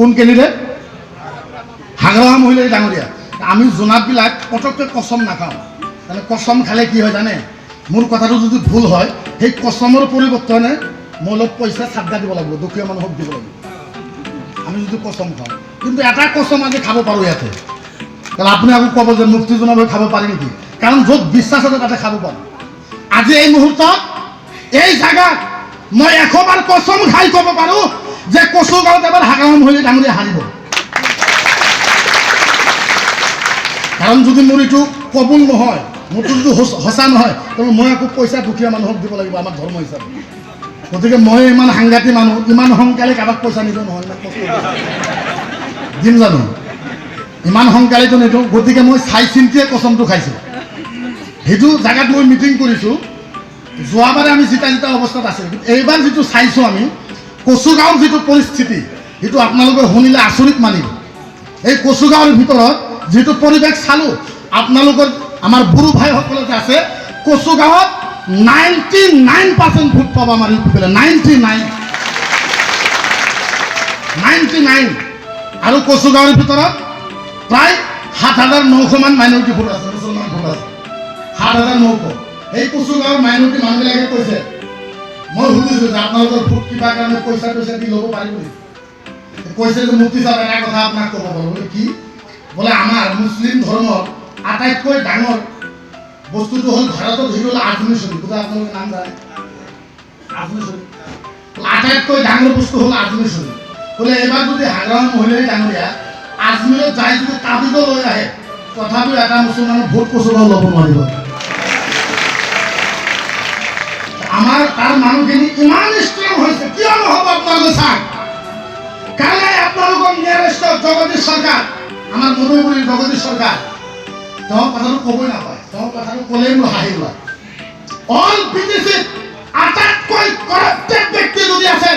কোন কেন্ডিডেট হাগ্ৰামা মহিলাই ডাঙৰীয়া আমি জোনাতবিলাক পটককৈ কচম নাখাওঁ মানে কচম খালে কি হয় জানে মোৰ কথাটো যদি ভুল হয় সেই কচমৰ পৰিৱৰ্তনে মই অলপ পইচা চাপগা দিব লাগিব দুখীয়া মানুহক দিব লাগিব আমি যদি কচম খাওঁ কিন্তু এটা কচম আজি খাব পাৰোঁ ইয়াতে কাৰণ আপুনি আকৌ ক'ব যে মুক্তি জনাবলৈ খাব পাৰি নেকি কাৰণ য'ত বিশ্বাস আছে তাতে খাব পাৰোঁ আজি এই মুহূৰ্তত এই জায়গাত মই 100 বাৰ কচম খাই ক'ব পাৰোঁ যে কচুগাঁৱত এবাৰ হাগ্ৰামা মহিলাই ডাঙৰীয়া হাৰিব কাৰণ যদি মোৰ এইটো কবুল নহয় মোৰটো যদি সঁচা নহয় তেনে মই আকৌ পইচা দুখীয়া মানুহক দিব লাগিব আমাৰ ধৰ্ম হিচাপে গতিকে মই ইমান সাংঘাতিক মানুহ ইমান সোনকালে কাৰোবাক পইচা নিব নহয় দিম জানো ইমান সোনকালেতো নিদিওঁ গতিকে মই চাই চিন্তিয়ে কচমটো খাইছোঁ সেইটো জেগাত মই মিটিং কৰিছোঁ যোৱাবাৰে আমি জিতা অৱস্থাত আছে এইবাৰ যিটো চাইছোঁ আমি কচুগাঁৱৰ যিটো পৰিস্থিতি সেইটো আপোনালোকে শুনিলে আচৰিত মানিব এই কচুগাঁৱৰ ভিতৰত যিটো পৰিৱেশ চালোঁ আপোনালোকৰ আমাৰ বুঢ়ো ভাইসকলে যে আছে কচুগাঁৱত 99% ভোট পাব আমাৰ ইউপিলে 99 আৰু কচুগাঁৱৰ ভিতৰত প্ৰায় 7,900 মান মাইনৰিটি ভোট আছে মুছলমান ভোট আছে 7,900 এই কচুগাঁৱৰ মাইনৰিটি মানুহবিলাকে কৈছে মই সুধিছোঁ যে আপোনালোকৰ ভোট কিবা কাৰণে পইচা দি ল'ব পাৰিব নেকি কৈছে যে মুফতি সাহেব এটা কথা আপোনাক ক'ব পাৰোঁ বোলে কি বোলে আমাৰ মুছলিম ধৰ্মৰ আটাইতকৈ ডাঙৰ বস্তুটো হ'ল ভাৰতত সেইটো হ'ল আজমিৰ শ্বৰীফ বোধহয় আপোনালোকে নাম জানে আজমিৰ শ্বৰীফ আটাইতকৈ ডাঙৰ বস্তু হ'ল আজমিৰ শ্বৰীফ বোলে এইবাৰ যদি হাগ্ৰামা মহিলাই ডাঙৰীয়া আজমিৰত যাই যদি তাবিজো লৈ আহে তথাপিও এটা মুছলমানৰ ভোট কচুগাঁও ল'ব নোৱাৰিব আমাৰ তাৰ মানুহখিনি ইমান ষ্ট্ৰং হৈছে কিয় নহ'ব আপোনালোকে চাওক কাইলৈ আপোনালোকৰ নিয়াৰেষ্ট জগদীশ চৰকাৰ আমাৰ মধুপুৰীৰ জগদীশ চৰকাৰ তেওঁৰ কথাটো ক'বই নাপায় তেওঁৰ কথাটো ক'লেই মোৰ হাঁহি ওলায় অল বিটিচিত আটাইতকৈ কৰাপ্টেড ব্যক্তি যদি আছে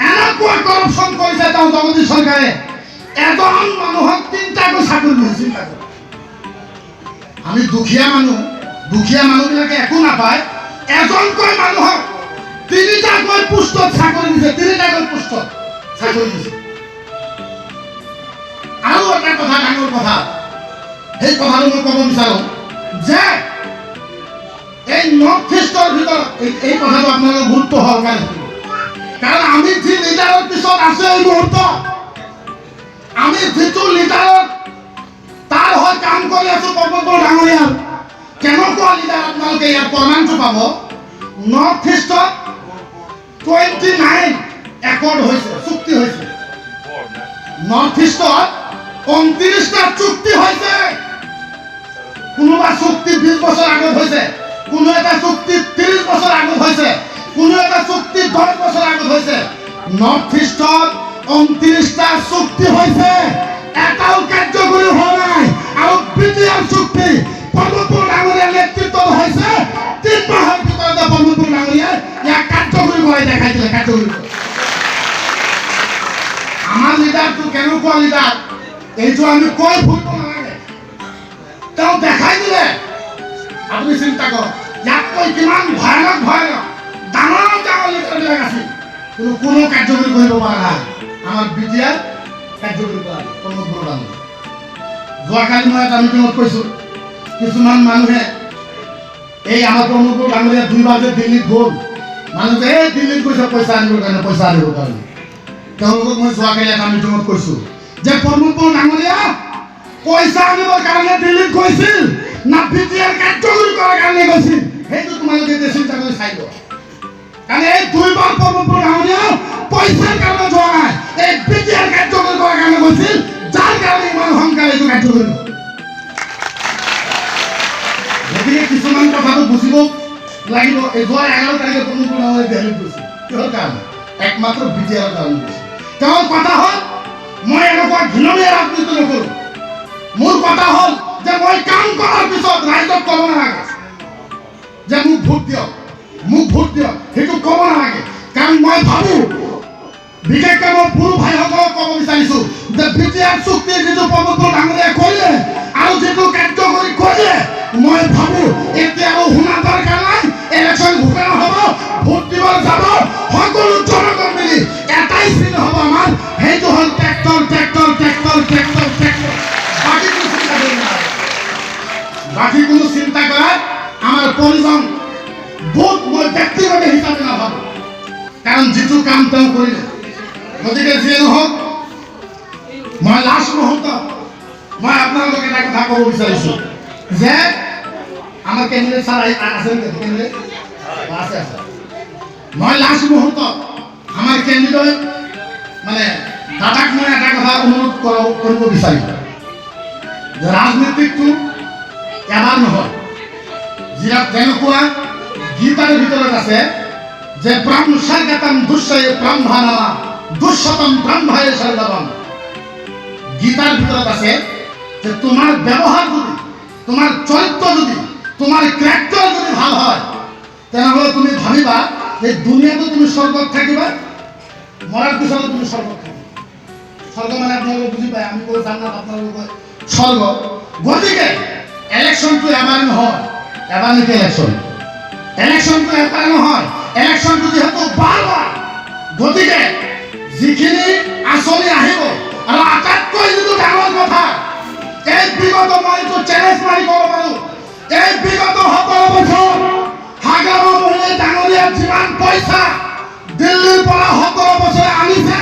এনেকুৱা কৰাপশ্যন কৰিছে তেওঁ জগদীশ চৰকাৰে এজন মানুহক 3টাকৈ চাকৰি দিছে চিন্তা কৰক আমি দুখীয়া মানুহবিলাকে একো নাপায় এজনকৈ মানুহক 3টাকৈ পোষ্টত চাকৰি দিছে 3টাকৈ পোষ্টত চাকৰি দিছে আৰু এটা কথা ডাঙৰ কথা সেই কথাটো মই ক'ব বিচাৰোঁ যে এই নৰ্থ ইষ্টৰ ভিতৰত এই কথাটো আপোনালোকে গুৰুত্ব সহকাৰে থাকিব কাৰণ আমি যি লিডাৰৰ পিছত আছোঁ এই মুহূৰ্তত আমি যিটো লিডাৰত তাৰ হৈ কাম কৰি আছোঁ পৰ্বতৰ ডাঙৰীয়াৰ কেনেকুৱা লিডাৰ আপোনালোকে ইয়াৰ প্ৰমাণটো পাব নৰ্থ ইষ্টত 29 একৰ্ড হৈছে চুক্তি হৈছে নৰ্থ ইষ্টত 29টা চুক্তি হৈছে কোনোবা চুক্তি 20 বছৰ আগত হৈছে কোনো এটা চুক্তি 30 বছৰ আগত হৈছে কোনো এটা চুক্তি 10 বছৰ আগত হৈছে নৰ্থ ইষ্টত 29টা চুক্তি হৈছে এটাও কাৰ্যকৰী হোৱা নাই আৰু বিটিআৰ চুক্তি পৰ্বতৰ ডাঙৰীয়াৰ নেতৃত্বত হৈছে 3 মাহৰ ভিতৰতে পৰ্বতৰ ডাঙৰীয়াই ইয়াক কাৰ্যকৰী কৰাই দেখাই দিলে কাৰ্যকৰী আমাৰ লিডাৰটো কেনেকুৱা লিডাৰ এইটো আমি কৈ ভুলব নালাগে তেওঁ দেখাই দিলে আপুনি চিন্তা কৰক ইয়াতকৈ কিমান ভয়ানক ডাঙৰ লিডাৰবিলাক আছিল কিন্তু কোনো কাৰ্যকৰী কৰিব পৰা নাই আমাৰ বিটিআৰ কাৰ্যকৰী কৰা পৰ্বতৰ ডাঙৰীয়া যোৱাকালি মই এটা মিটিঙত কৈছোঁ কিছুমান মানুহে এই আমাৰ পৰ্বতৰ ডাঙৰীয়া 2বাৰ যে দিল্লীত গ'ল মানুহে এই দিল্লীত গৈছে পইচা আনিবৰ কাৰণে তেওঁলোকক মই যোৱাকালি এটা মিটিঙত কৈছোঁ যে পৰ্বতৰ ডাঙৰীয়া পইচা আনিবৰ কাৰণে দিল্লীত গৈছিল না বিটিআৰ কাৰ্যকৰী কৰাৰ কাৰণে গৈছিল সেইটো তোমালোকে চিন্তা কৰি চাই লোৱা কাৰণ এই 2বাৰ পৰ্বতৰ ডাঙৰীয়া পইচাৰ কাৰণে যোৱা নাই এই বিটিআৰ কাৰ্যকৰী কৰাৰ কাৰণে গৈছিল যাৰ কাৰণে ইমান সোনকালে এইটো কাৰ্যকৰী হ'ল গতিকে কিছুমান কথাটো বুজিব লাগিব এই যোৱা 11 তাৰিখে পৰ্বতৰ ডাঙৰীয়া দিল্লীত গৈছিল কিহৰ কাৰণে একমাত্ৰ বিটিআৰৰ কাৰণে গৈছিল তেওঁৰ কথা হ'ল মই এনেকুৱা ঘৃণনীয় ৰাজনীতি নকৰোঁ মোৰ কথা হ'ল যে মই কাম কৰাৰ পিছত ৰাইজক ক'ব নালাগে যে মোক ভোট দিয়ক সেইটো ক'ব নালাগে কাৰণ মই ভাবোঁ বিশেষকৈ মই বুঢ়ো ভাইসকলক ক'ব বিচাৰিছোঁ যে বিটিআৰ চুক্তি যিটো পৰ্বতৰ ডাঙৰীয়াই কৰিলে আৰু যিটো কাৰ্যকৰী কৰিলে মই ভাবোঁ এতিয়া আৰু শুনা দৰকাৰ নাই ইলেকশ্যন ঘোষণা হ'ব ভোট দিবলৈ যাব সকলো জনগণ মিলি এটাই চিন হ'ব আমাৰ সেইটো হ'ল ট্ৰেক্টৰ পৰিজন বহুত মই ব্যক্তিগত হিচাপে নাভাবোঁ, কাৰণ যিটো কাম তেওঁ কৰিলে। গতিকে যিয়ে নহওক, মই লাষ্ট মুহূৰ্তত মই আপোনালোকক এটা কথা ক'ব বিচাৰিছোঁ যে আমাৰ কেন্দ্ৰীয় ছাৰ আছে কেন্দ্ৰীয় আছে আছে মই লাষ্ট মুহূৰ্তত আমাৰ কেন্দ্ৰীয় মানে দাদাক মই এটা কথা অনুৰোধ কৰিব বিচাৰিম যে ৰাজনীতিকটো এবাৰ নহয়, যেনেকুৱা গীতাৰ ভিতৰত আছে যে ব্ৰহ্মসৰ্গতম দুঃশয়ে ব্ৰহ্মাণমা দুঃশতম ব্ৰহ্মায়ে সৰ্গতম। গীতাৰ ভিতৰত আছে যে তোমাৰ ব্যৱহাৰ যদি, তোমাৰ চৰিত্ৰ যদি, তোমাৰ কেৰেক্টাৰ যদি ভাল হয়, তেনেহ'লে তুমি ভাবিবা যে দুনিয়াটো তুমি স্বৰ্গত থাকিবা, মৰাৰ পিছতো তুমি স্বৰ্গত থাকিবা। স্বৰ্গ মানে আপোনালোকে বুজি পায়, আমি কওঁ জান্নাত, আপোনালোকে স্বৰ্গ। গতিকে ইলেকশ্যনটো এবাৰ নহয়, এবাৰ নেকি ইলেকশ্যনটো এবাৰ নহয়, ইলেকশ্যনটো যিহেতু বাৰবাৰ। গতিকে যিখিনি আঁচনি আহিব, আৰু আটাইতকৈ যিটো ডাঙৰ কথা, এই বিগত মই এইটো চেলেঞ্জ মাৰি ক'ব পাৰোঁ, এই বিগত 17 বছৰ হাগাব মহিলা ডাঙৰীয়া যিমান পইচা দিল্লীৰ পৰা 17 বছৰে আনিছে,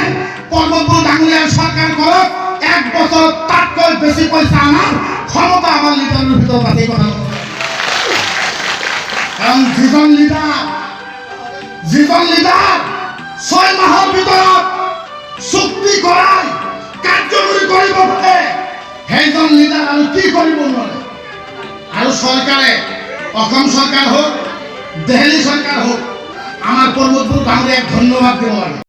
পৰ্বতপুৰ ডাঙৰীয়াৰ চৰকাৰ কৰক, 1 বছৰত তাতকৈ বেছি পইচা আনাৰ ক্ষমতা আমাৰ লিডাৰৰ ভিতৰত আছে। কথা কাৰণ যিজন লিডাৰ 6 মাহৰ ভিতৰত চুক্তি কৰাই কাৰ্যকৰী কৰিব পাৰে, সেইজন লিডাৰ আৰু কি কৰিব নোৱাৰে। আৰু চৰকাৰে, অসম চৰকাৰ হওক, দিল্লী চৰকাৰ হওক, আমাৰ পৰ্বতপুৰ ডাঙৰীয়াক ধন্যবাদ দিব লাগে।